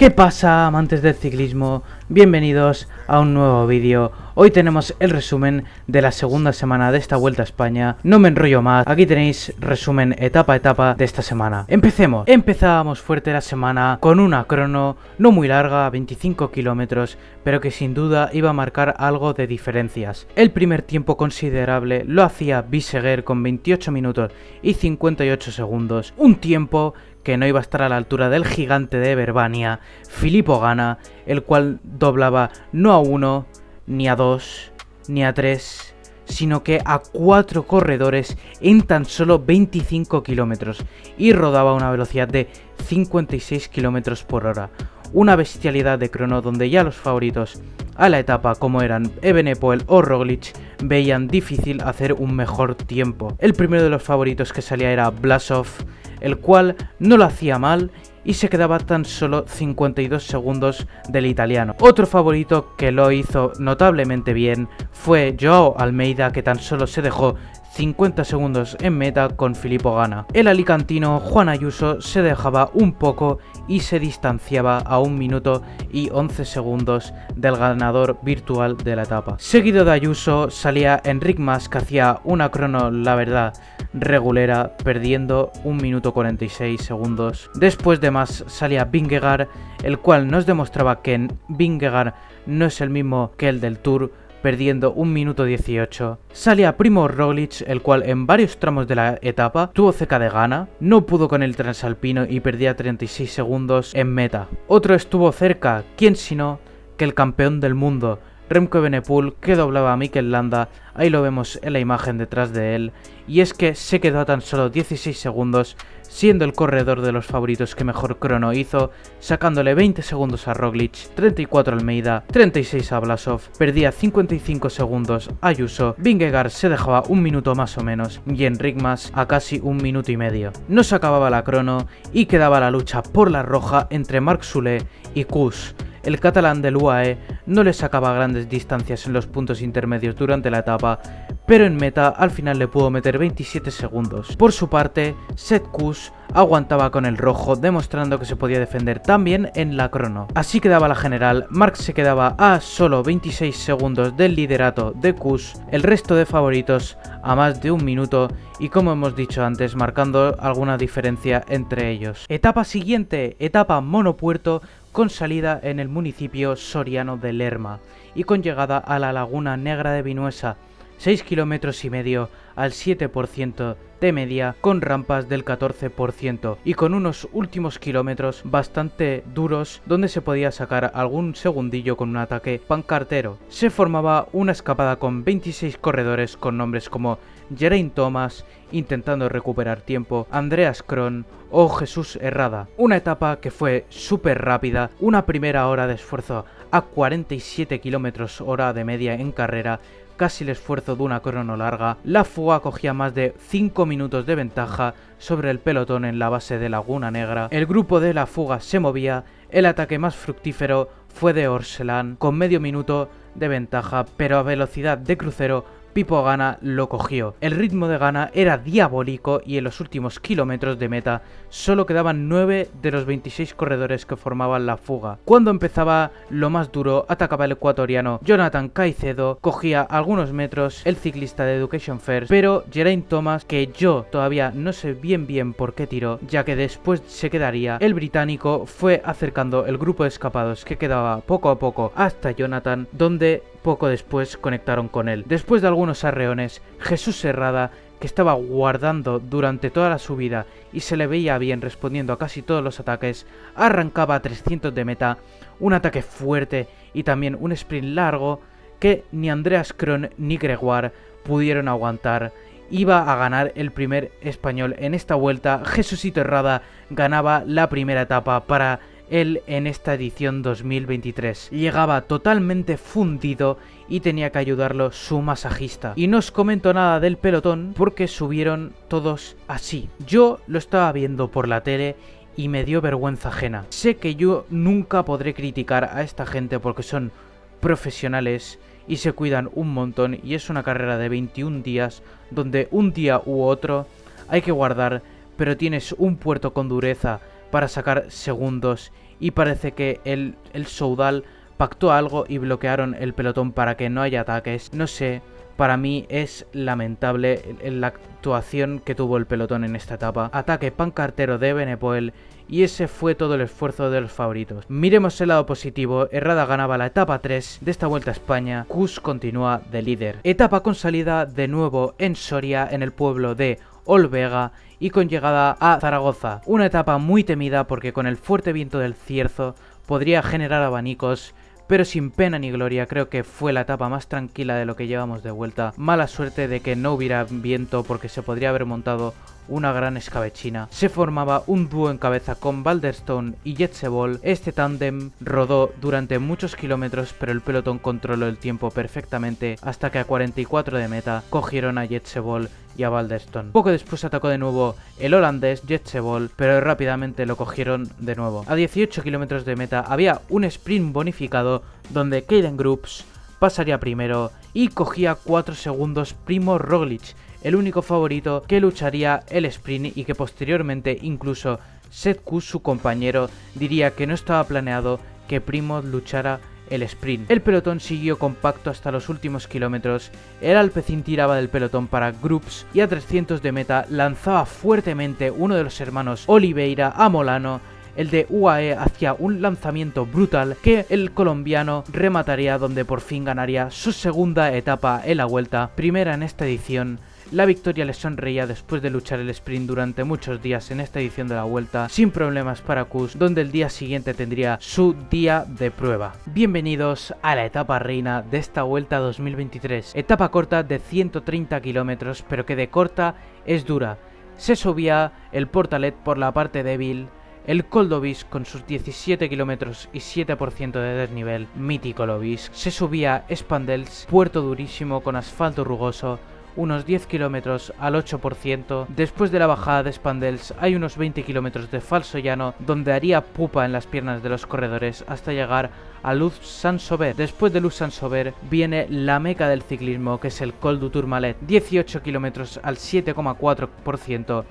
¿Qué pasa, amantes del ciclismo? Bienvenidos a un nuevo vídeo. Hoy tenemos el resumen de la segunda semana de esta Vuelta a España. No me enrollo más, aquí tenéis resumen etapa a etapa de esta semana. Empecemos. Empezábamos fuerte la semana con una crono no muy larga, 25 kilómetros, pero que sin duda iba a marcar algo de diferencias. El primer tiempo considerable lo hacía Biseguer con 28 minutos y 58 segundos. Un tiempo que no iba a estar a la altura del gigante de Verbania, Filippo Ganna, el cual doblaba no a uno, ni a dos, ni a tres, sino que a 4 corredores en tan solo 25 kilómetros y rodaba a una velocidad de 56 kilómetros por hora. Una bestialidad de crono donde ya los favoritos a la etapa, como eran Evenepoel o Roglic, veían difícil hacer un mejor tiempo. El primero de los favoritos que salía era Blasov, el cual no lo hacía mal y se quedaba tan solo 52 segundos del italiano. Otro favorito que lo hizo notablemente bien fue Joao Almeida, que tan solo se dejó 50 segundos en meta con Filippo Ganna. El alicantino Juan Ayuso se dejaba un poco y se distanciaba a 1 minuto y 11 segundos del ganador virtual de la etapa. Seguido de Ayuso salía Enric Mas, que hacía una crono, la verdad, regulera, perdiendo 1 minuto 46 segundos. Después de Mas salía Vingegaard, el cual nos demostraba que Vingegaard no es el mismo que el del Tour, perdiendo 1 minuto 18. Salía Primo Roglic, el cual en varios tramos de la etapa tuvo cerca de Ganna, no pudo con el transalpino y perdía 36 segundos en meta. Otro estuvo cerca, ¿quién sino que el campeón del mundo, Remco Evenepoel, que doblaba a Mikel Landa? Ahí lo vemos en la imagen detrás de él, y es que se quedó a tan solo 16 segundos, siendo el corredor de los favoritos que mejor crono hizo, sacándole 20 segundos a Roglic, 34 a Almeida, 36 a Blasov, perdía 55 segundos a Ayuso, Vingegaard se dejaba 1 minuto más o menos, y Enric Mas a casi 1 minuto y medio. No se acababa la crono y quedaba la lucha por la roja entre Marc Soler y Kuss. El catalán del UAE no le sacaba grandes distancias en los puntos intermedios durante la etapa, pero en meta al final le pudo meter 27 segundos. Por su parte, Sepp Kuss aguantaba con el rojo, demostrando que se podía defender también en la crono. Así quedaba la general. Marc se quedaba a solo 26 segundos del liderato de Kuss, el resto de favoritos a más de 1 minuto y, como hemos dicho antes, marcando alguna diferencia entre ellos. Etapa siguiente, etapa monopuerto, con salida en el municipio soriano de Lerma y con llegada a la Laguna Negra de Vinuesa, 6 kilómetros y medio al 7% de media, con rampas del 14% y con unos últimos kilómetros bastante duros donde se podía sacar algún segundillo con un ataque pancartero. Se formaba una escapada con 26 corredores con nombres como Geraint Thomas intentando recuperar tiempo, Andreas Kron o Jesús Herrada. Una etapa que fue súper rápida, una primera hora de esfuerzo a 47 km hora de media en carrera, casi el esfuerzo de una crono larga. La fuga cogía más de 5 minutos de ventaja sobre el pelotón en la base de Laguna Negra. El grupo de la fuga se movía, el ataque más fructífero fue de Orselán con medio minuto de ventaja, pero a velocidad de crucero Filippo Ganna lo cogió. El ritmo de Ganna era diabólico y en los últimos kilómetros de meta solo quedaban 9 de los 26 corredores que formaban la fuga. Cuando empezaba lo más duro, atacaba el ecuatoriano Jonathan Caicedo, cogía algunos metros el ciclista de Education First, pero Geraint Thomas, que yo todavía no sé bien por qué tiró, ya que después se quedaría, el británico fue acercando el grupo de escapados que quedaba poco a poco hasta Jonathan, donde poco después conectaron con él. Después de algunos arreones, Jesús Herrada, que estaba guardando durante toda la subida y se le veía bien respondiendo a casi todos los ataques, arrancaba a 300 de meta, un ataque fuerte y también un sprint largo que ni Andreas Kron ni Gregoire pudieron aguantar. Iba a ganar el primer español en esta vuelta. Jesucito Herrada ganaba la primera etapa para él en esta edición 2023. Llegaba totalmente fundido y tenía que ayudarlo su masajista. Y no os comento nada del pelotón porque subieron todos así. Yo lo estaba viendo por la tele y me dio vergüenza ajena. Sé que yo nunca podré criticar a esta gente porque son profesionales y se cuidan un montón, y es una carrera de 21 días donde un día u otro hay que guardar, pero tienes un puerto con dureza para sacar segundos y parece que el Soudal pactó algo y bloquearon el pelotón para que no haya ataques. No sé, para mí es lamentable la actuación que tuvo el pelotón en esta etapa. Ataque pancartero de Benepoel y ese fue todo el esfuerzo de los favoritos. Miremos el lado positivo, Herrada ganaba la etapa 3 de esta Vuelta a España, Kuss continúa de líder. Etapa con salida de nuevo en Soria, en el pueblo de Olvega, y con llegada a Zaragoza. Una etapa muy temida porque con el fuerte viento del Cierzo podría generar abanicos, pero sin pena ni gloria. Creo que fue la etapa más tranquila de lo que llevamos de vuelta. Mala suerte de que no hubiera viento porque se podría haber montado una gran escabechina. Se formaba un dúo en cabeza con Balderstone y Jetsebol. Este tándem rodó durante muchos kilómetros, pero el pelotón controló el tiempo perfectamente hasta que a 44 de meta cogieron a Jetsebol y a Balderstone. Poco después atacó de nuevo el holandés Jetsebol, pero rápidamente lo cogieron de nuevo. A 18 kilómetros de meta había un sprint bonificado donde Caden Groups pasaría primero y cogía 4 segundos Primo Roglic, el único favorito que lucharía el sprint y que posteriormente incluso Sepp Kuss, su compañero, diría que no estaba planeado que Primo luchara el sprint. El pelotón siguió compacto hasta los últimos kilómetros, el Alpecin tiraba del pelotón para Groups y a 300 de meta lanzaba fuertemente uno de los hermanos Oliveira a Molano. El de UAE hacía un lanzamiento brutal que el colombiano remataría donde por fin ganaría su segunda etapa en la Vuelta, primera en esta edición. La victoria le sonreía después de luchar el sprint durante muchos días en esta edición de la Vuelta, sin problemas para Kuss, donde el día siguiente tendría su día de prueba. Bienvenidos a la etapa reina de esta Vuelta 2023. Etapa corta de 130 kilómetros, pero que de corta es dura. Se subía el Portalet por la parte débil, el Col d'Aubisque con sus 17 kilómetros y 7% de desnivel, mítico l'Aubisque. Se subía Spandels, puerto durísimo con asfalto rugoso, unos 10 kilómetros al 8%. Después de la bajada de Spandels hay unos 20 kilómetros de falso llano donde haría pupa en las piernas de los corredores hasta llegar a Luz-Saint-Sauveur. Después de Luz-Saint-Sauveur viene la meca del ciclismo, que es el Col du Tourmalet, 18 kilómetros al 7,4%,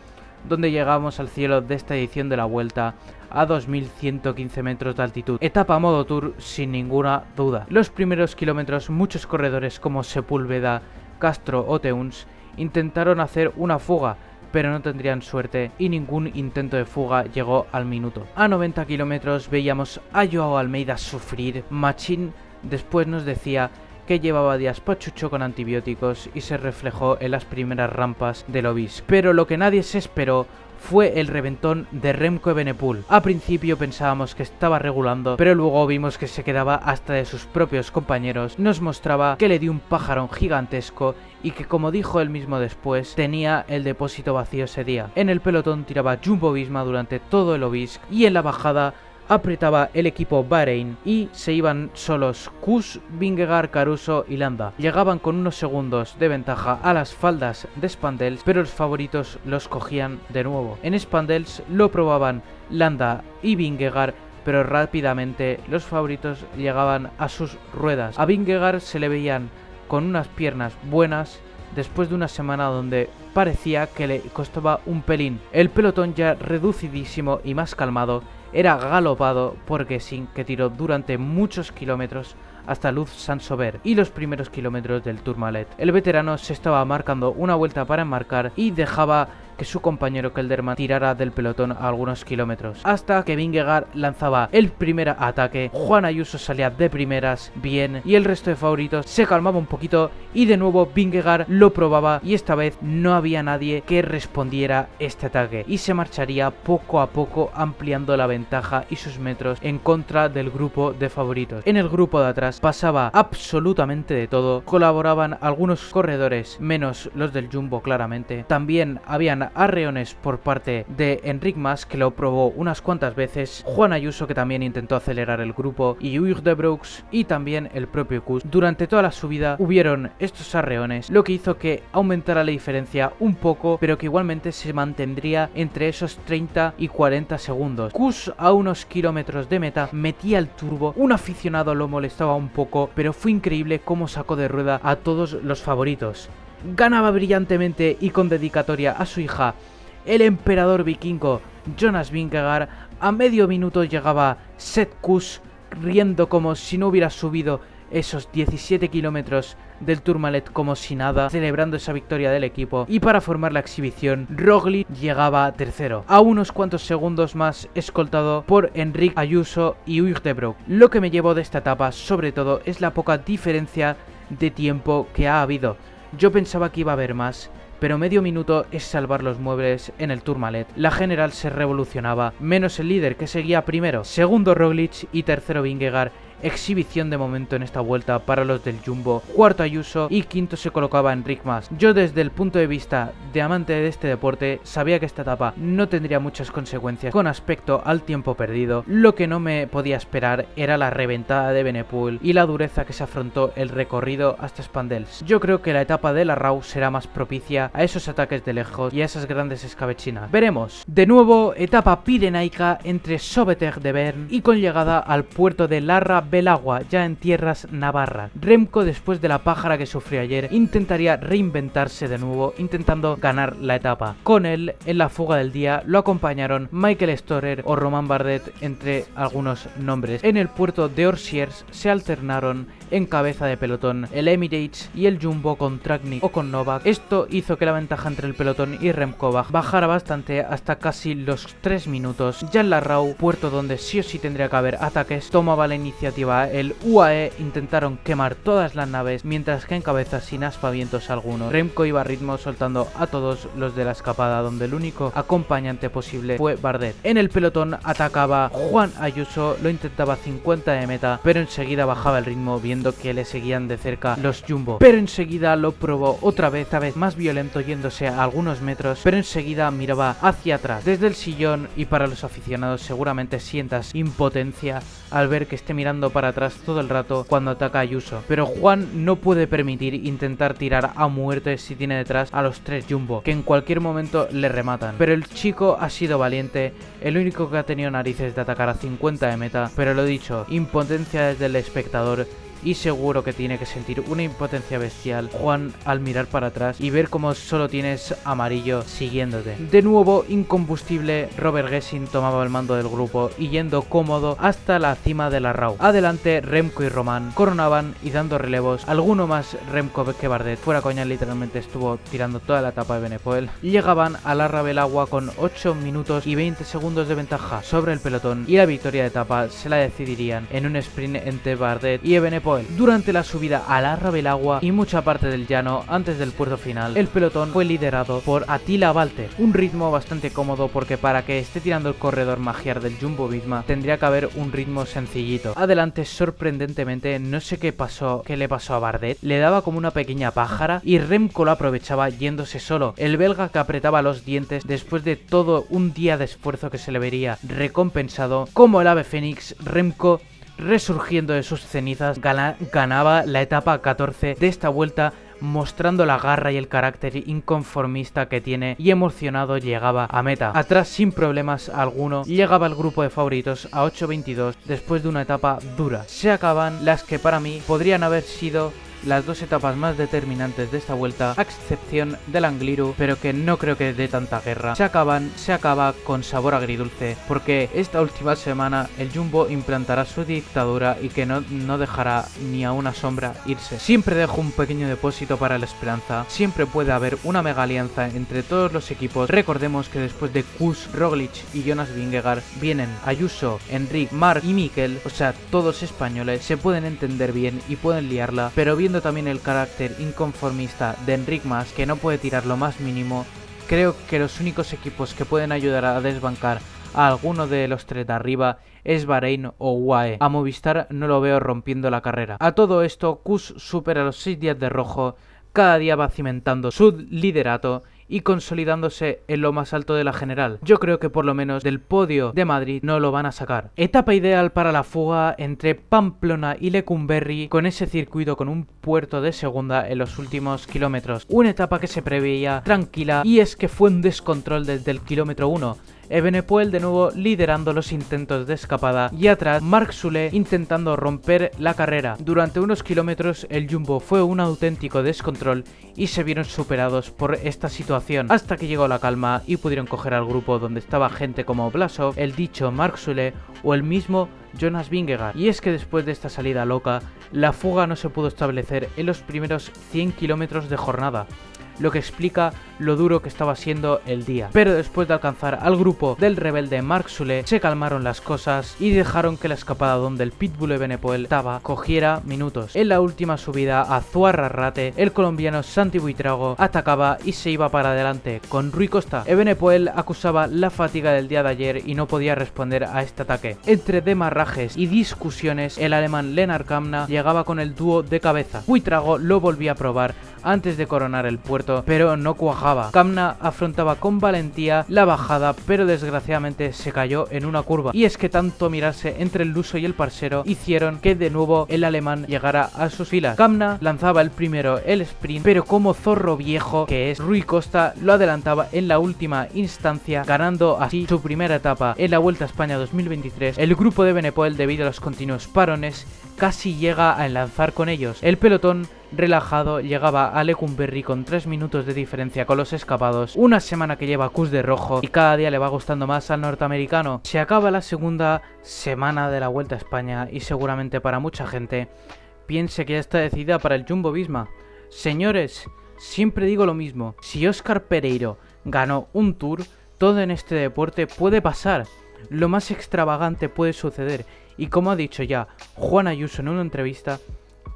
donde llegamos al cielo de esta edición de la Vuelta a 2115 metros de altitud. Etapa modo tour sin ninguna duda. Los primeros kilómetros muchos corredores como Sepúlveda, Castro o Teuns intentaron hacer una fuga, pero no tendrían suerte y ningún intento de fuga llegó al minuto. A 90 kilómetros veíamos a Joao Almeida sufrir. Machín después nos decía que llevaba días pachucho con antibióticos y se reflejó en las primeras rampas del Aubisque. Pero lo que nadie se esperó fue el reventón de Remco Evenepoel. A principio pensábamos que estaba regulando, pero luego vimos que se quedaba hasta de sus propios compañeros. Nos mostraba que le dio un pajarón gigantesco y que, como dijo él mismo después, tenía el depósito vacío ese día. En el pelotón tiraba Jumbo-Visma durante todo el Aubisque y en la bajada apretaba el equipo Bahrein y se iban solos Kuss, Vingegaard, Caruso y Landa. Llegaban con unos segundos de ventaja a las faldas de Spandels, pero los favoritos los cogían de nuevo. En Spandels lo probaban Landa y Vingegaard, pero rápidamente los favoritos llegaban a sus ruedas. A Vingegaard se le veían con unas piernas buenas después de una semana donde parecía que le costaba un pelín. El pelotón ya reducidísimo y más calmado era galopado por Gesink, que tiró durante muchos kilómetros hasta Luz-Saint-Sauveur y los primeros kilómetros del Tourmalet. El veterano se estaba marcando una vuelta para enmarcar y dejaba que su compañero Kelderman tirara del pelotón a algunos kilómetros, hasta que Vingegaard lanzaba el primer ataque. Juan Ayuso salía de primeras bien y el resto de favoritos se calmaba un poquito y de nuevo Vingegaard lo probaba y esta vez no había nadie que respondiera este ataque y se marcharía poco a poco ampliando la ventaja y sus metros en contra del grupo de favoritos. En el grupo de atrás pasaba absolutamente de todo, colaboraban algunos corredores menos los del Jumbo claramente, también habían arreones por parte de Enric Mas, que lo probó unas cuantas veces, Juan Ayuso, que también intentó acelerar el grupo, y Hugues de Brooks y también el propio Kuss. Durante toda la subida hubieron estos arreones, lo que hizo que aumentara la diferencia un poco, pero que igualmente se mantendría entre esos 30 y 40 segundos. Kuss a unos kilómetros de meta metía el turbo, un aficionado lo molestaba un poco, pero fue increíble cómo sacó de rueda a todos los favoritos. Ganaba brillantemente y con dedicatoria a su hija, el emperador vikingo Jonas Vingegaard, A medio minuto llegaba Sepp Kuss riendo como si no hubiera subido esos 17 kilómetros del Tourmalet como si nada, celebrando esa victoria del equipo. Y para formar la exhibición, Roglic llegaba tercero, a unos cuantos segundos más, escoltado por Enric Ayuso y Hugues de Broek. Lo que me llevó de esta etapa sobre todo es la poca diferencia de tiempo que ha habido. Yo pensaba que iba a haber más, pero medio minuto es salvar los muebles en el Tourmalet. La general se revolucionaba, menos el líder que seguía primero, segundo Roglic y tercero Vingegaard. Exhibición de momento en esta vuelta para los del Jumbo, cuarto Ayuso y quinto se colocaba Enric Mas. Yo desde el punto de vista de amante de este deporte sabía que esta etapa no tendría muchas consecuencias con aspecto al tiempo perdido. Lo que no me podía esperar era la reventada de Benepul y la dureza que se afrontó el recorrido hasta Spandels. Yo creo que la etapa de la RAU será más propicia a esos ataques de lejos y a esas grandes escabechinas. Veremos. De nuevo, etapa pirenaica entre Sauveterre de Bern y con llegada al puerto de Larra Belagua, ya en tierras navarras. Remco, después de la pájara que sufrió ayer, intentaría reinventarse de nuevo, intentando ganar la etapa. Con él, en la fuga del día, lo acompañaron Michael Storer o Romain Bardet, entre algunos nombres. En el puerto de Orsiers se alternaron en cabeza de pelotón el Emirates y el Jumbo con Tratnik o con Novak. Esto hizo que la ventaja entre el pelotón y Remco bajara bastante hasta casi los 3 minutos. Ya en la RAU, puerto donde sí o sí tendría que haber ataques, tomaba la iniciativa el UAE, intentaron quemar todas las naves, mientras que en cabeza sin aspavientos algunos. Remco iba a ritmo soltando a todos los de la escapada, donde el único acompañante posible fue Bardet. En el pelotón atacaba Juan Ayuso, lo intentaba 50 de meta, pero enseguida bajaba el ritmo viendo que le seguían de cerca los Jumbo. Pero enseguida lo probó otra vez, esta vez más violento, yéndose a algunos metros, pero enseguida miraba hacia atrás desde el sillón, y para los aficionados seguramente sientas impotencia al ver que esté mirando para atrás todo el rato cuando ataca a Ayuso. Pero Juan no puede permitir intentar tirar a muerte si tiene detrás a los 3 Jumbo, que en cualquier momento le rematan. Pero el chico ha sido valiente, el único que ha tenido narices de atacar a 50 de meta, pero lo dicho, impotencia desde el espectador. Y seguro que tiene que sentir una impotencia bestial Juan al mirar para atrás y ver cómo solo tienes amarillo siguiéndote. De nuevo incombustible, Robert Gesing tomaba el mando del grupo y yendo cómodo hasta la cima de la RAU. Adelante Remco y Romain coronaban y dando relevos, alguno más Remco que Bardet, fuera coña, literalmente estuvo tirando toda la etapa de Benepol. Llegaban a Larra Belagua con 8 minutos y 20 segundos de ventaja sobre el pelotón, y la victoria de etapa se la decidirían en un sprint entre Bardet y Benepol. Durante la subida a Larra Belagua y mucha parte del llano antes del puerto final, el pelotón fue liderado por Attila Valter, un ritmo bastante cómodo porque para que esté tirando el corredor magiar del Jumbo Visma tendría que haber un ritmo sencillito. Adelante, sorprendentemente, no sé qué le pasó a Bardet, le daba como una pequeña pájara y Remco lo aprovechaba yéndose solo. El belga que apretaba los dientes después de todo un día de esfuerzo que se le vería recompensado. Como el ave fénix, Remco, resurgiendo de sus cenizas, ganaba la etapa 14 de esta vuelta, mostrando la garra y el carácter inconformista que tiene, y emocionado llegaba a meta. Atrás sin problemas alguno llegaba el grupo de favoritos a 8.22 después de una etapa dura. Se acaban las que para mí podrían haber sido las 2 etapas más determinantes de esta vuelta, a excepción del Angliru, pero que no creo que dé tanta guerra. Se acaba con sabor agridulce, porque esta última semana el Jumbo implantará su dictadura y que no dejará ni a una sombra irse. Siempre dejo un pequeño depósito para la esperanza, siempre puede haber una mega alianza entre todos los equipos. Recordemos que después de Kuss, Roglic y Jonas Vingegaard vienen Ayuso, Enric, Marc y Mikel, o sea, todos españoles, se pueden entender bien y pueden liarla, pero bien también el carácter inconformista de Enric Mas, que no puede tirar lo más mínimo. Creo que los únicos equipos que pueden ayudar a desbancar a alguno de los 3 de arriba es Bahrein o UAE. A Movistar no lo veo rompiendo la carrera. A todo esto, Kuss supera los 6 días de rojo, cada día va cimentando su liderato y consolidándose en lo más alto de la general. Yo creo que por lo menos del podio de Madrid no lo van a sacar. Etapa ideal para la fuga entre Pamplona y Lecumberri, con ese circuito con un puerto de segunda en los últimos kilómetros. Una etapa que se preveía tranquila, y es que fue un descontrol desde el kilómetro 1. Evenepoel de nuevo liderando los intentos de escapada y atrás Marc Soler intentando romper la carrera. Durante unos kilómetros el Jumbo fue un auténtico descontrol y se vieron superados por esta situación, hasta que llegó la calma y pudieron coger al grupo donde estaba gente como Blasov, el dicho Marc Soler o el mismo Jonas Vingegaard. Y es que después de esta salida loca, la fuga no se pudo establecer en los primeros 100 kilómetros de jornada, lo que explica lo duro que estaba siendo el día. Pero después de alcanzar al grupo del rebelde Marc Soler, se calmaron las cosas y dejaron que la escapada donde el Pitbull Evenepoel estaba cogiera minutos. En la última subida a Zuarrarrate, el colombiano Santi Buitrago atacaba y se iba para adelante con Rui Costa. Evenepoel acusaba la fatiga del día de ayer y no podía responder a este ataque. Entre demarrajes y discusiones, el alemán Lennart Kämna llegaba con el dúo de cabeza. Buitrago lo volvía a probar antes de coronar el puerto, pero no cuajaba. Kämna afrontaba con valentía la bajada, pero desgraciadamente se cayó en una curva. Y es que tanto mirarse entre el luso y el parcero hicieron que de nuevo el alemán llegara a sus filas. Kämna lanzaba el primero el sprint, pero como zorro viejo que es, Rui Costa lo adelantaba en la última instancia, ganando así su primera etapa en la Vuelta a España 2023. El grupo de Evenepoel, debido a los continuos parones, casi llega a enlazar con ellos. El pelotón relajado llegaba a Lecumberri con 3 minutos de diferencia con los escapados. Una semana que lleva Kuss de rojo y cada día le va gustando más al norteamericano. Se acaba la segunda semana de la Vuelta a España y seguramente para mucha gente piense que ya está decidida para el Jumbo-Visma. Señores, siempre digo lo mismo: si Óscar Pereiro ganó un Tour, todo en este deporte puede pasar. Lo más extravagante puede suceder. Y como ha dicho ya Juan Ayuso en una entrevista,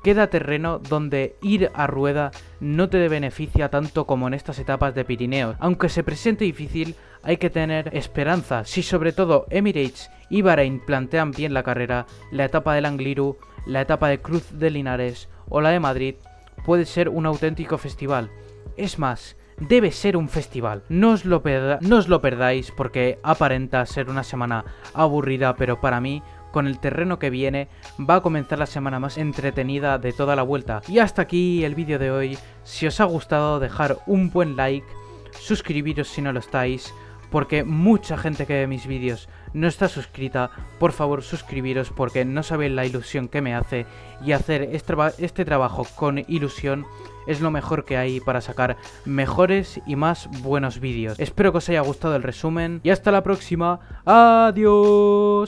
queda terreno donde ir a rueda no te beneficia tanto como en estas etapas de Pirineos. Aunque se presente difícil, hay que tener esperanza. Si sobre todo Emirates y Bahrein plantean bien la carrera, la etapa del Angliru, la etapa de Cruz de Linares o la de Madrid puede ser un auténtico festival. Es más, debe ser un festival. No os lo perdáis, porque aparenta ser una semana aburrida, pero para mí, con el terreno que viene, va a comenzar la semana más entretenida de toda la vuelta. Y hasta aquí el vídeo de hoy. Si os ha gustado, dejar un buen like, suscribiros si no lo estáis, porque mucha gente que ve mis vídeos no está suscrita. Por favor, suscribiros, porque no sabéis la ilusión que me hace, y hacer este trabajo con ilusión es lo mejor que hay para sacar mejores y más buenos vídeos. Espero que os haya gustado el resumen y hasta la próxima. Adiós.